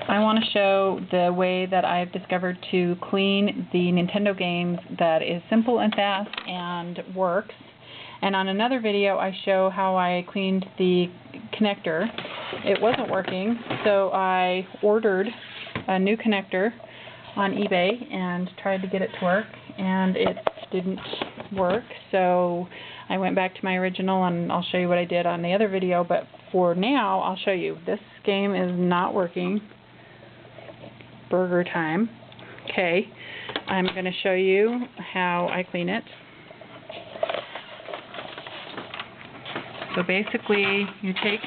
I want to show the way that I've discovered to clean the Nintendo games that is simple and fast and works. And on another video I show how I cleaned the connector. It wasn't working, so I ordered a new connector on eBay and tried to get it to work, and it didn't work. So I went back to my original, and I'll show you what I did on the other video, but for now I'll show you. This game is not working. Burger time. Okay, I'm going to show you how I clean it. So basically, you take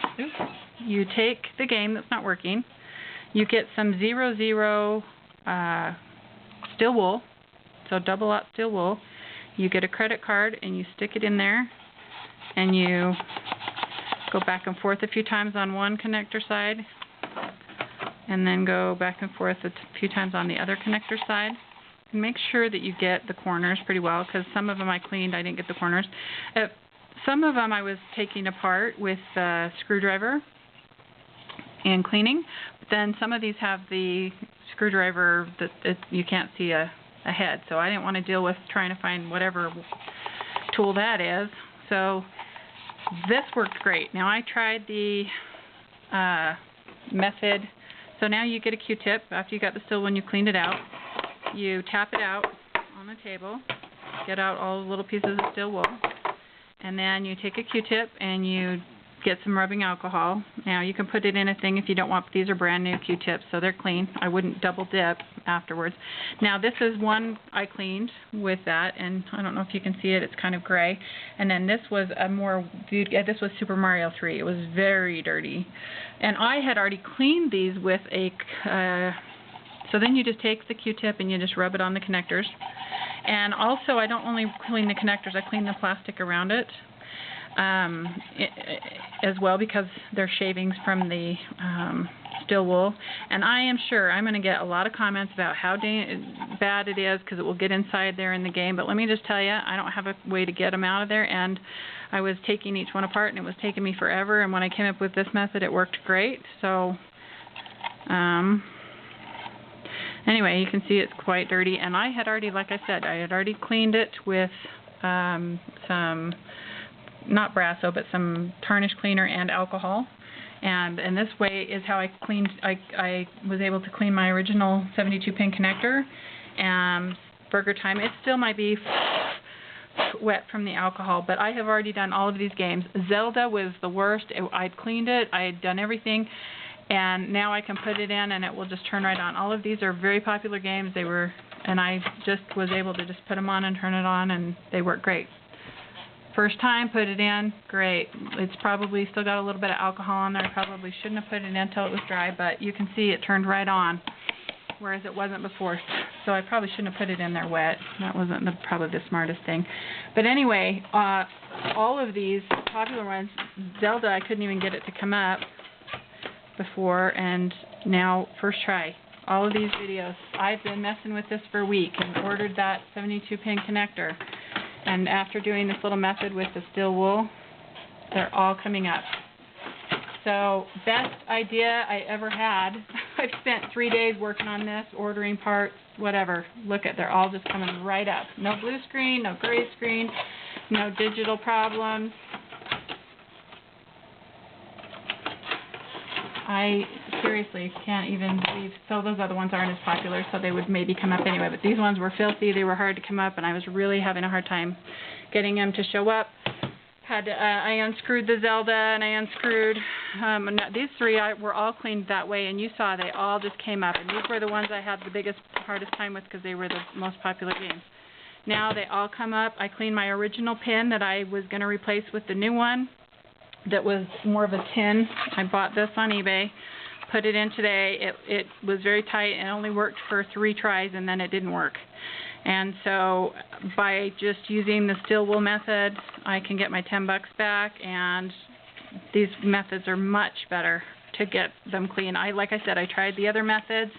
the game that's not working, you get some 0-0 steel wool, so double out steel wool. You get a credit card and you stick it in there, and you go back and forth a few times on one connector side, and then go back and forth a few times on the other connector side. And make sure that you get the corners pretty well, because some of them I cleaned, I didn't get the corners. Some of them I was taking apart with a screwdriver and cleaning, but then some of these have the screwdriver that you can't see a head, so I didn't want to deal with trying to find whatever tool that is. So this worked great. Now I tried the method. So now you get a Q-tip after you got the steel when you cleaned it out. You tap it out on the table, get out all the little pieces of steel wool, and then you take a Q-tip and you get some rubbing alcohol. Now you can put it in a thing if you don't want, but these are brand new Q-tips, so they're clean. I wouldn't double dip afterwards. Now this is one I cleaned with that, and I don't know if you can see it, it's kind of gray. And then this was this was Super Mario 3. It was very dirty. And I had already cleaned these with a, so then you just take the Q-tip and you just rub it on the connectors. And also I don't only clean the connectors, I clean the plastic around it. As well, because they're shavings from the steel wool. And I am sure I'm going to get a lot of comments about how bad it is, because it will get inside there in the game. But let me just tell you, I don't have a way to get them out of there, and I was taking each one apart and it was taking me forever, and when I came up with this method it worked great. So anyway, you can see it's quite dirty, and I had already, like I said, I had already cleaned it with some, not Brasso, but some tarnish cleaner and alcohol. And this way is how I cleaned. I was able to clean my original 72-pin connector. And burger time, it still might be wet from the alcohol, but I have already done all of these games. Zelda was the worst. I'd cleaned it, I had done everything, and now I can put it in and it will just turn right on. All of these are very popular games. And I just was able to just put them on and turn it on, and they work great. First time, put it in, great. It's probably still got a little bit of alcohol on there. I probably shouldn't have put it in until it was dry, but you can see it turned right on, whereas it wasn't before. So I probably shouldn't have put it in there wet. That wasn't probably the smartest thing. But anyway, all of these popular ones, Zelda, I couldn't even get it to come up before, and now first try. All of these videos, I've been messing with this for a week and ordered that 72-pin connector. And after doing this little method with the steel wool, they're all coming up. So, best idea I ever had. I've spent 3 days working on this, ordering parts, whatever. Look at, they're all just coming right up. No blue screen, no gray screen, no digital problems. I seriously can't even believe. So those other ones aren't as popular, so they would maybe come up anyway. But these ones were filthy. They were hard to come up, and I was really having a hard time getting them to show up. I unscrewed the Zelda, and I unscrewed these three. Were all cleaned that way, and you saw they all just came up. And these were the ones I had the hardest time with, because they were the most popular games. Now they all come up. I cleaned my original pin that I was going to replace with the new one. That was more of a tin. I bought this on eBay, put it in today. It was very tight and only worked for 3 tries, and then it didn't work. And so by just using the steel wool method, I can get my $10 back, and these methods are much better to get them clean. Like I said, I tried the other methods.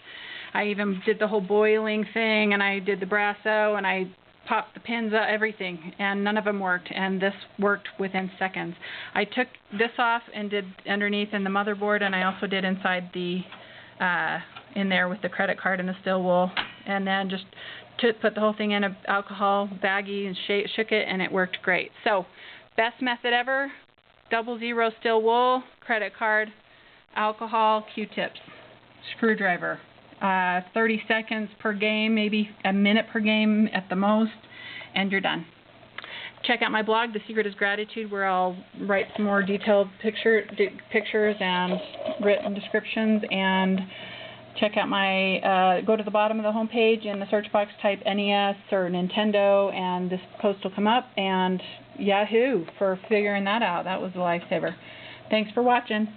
I even did the whole boiling thing, and I did the Brasso, and I popped the pins out, everything, and none of them worked, and this worked within seconds. I took this off and did underneath in the motherboard, and I also did inside the in there with the credit card and the steel wool, and then just put the whole thing in an alcohol baggie and shook it, and it worked great. So, best method ever: 00 steel wool, credit card, alcohol, Q-tips, screwdriver. 30 seconds per game, maybe a minute per game at the most, and you're done. Check out my blog, The Secret is Gratitude, where I'll write some more detailed pictures and written descriptions. And check out my, go to the bottom of the home page, in the search box type NES or Nintendo, and this post will come up. And yahoo for figuring that out. That was a lifesaver. Thanks for watching.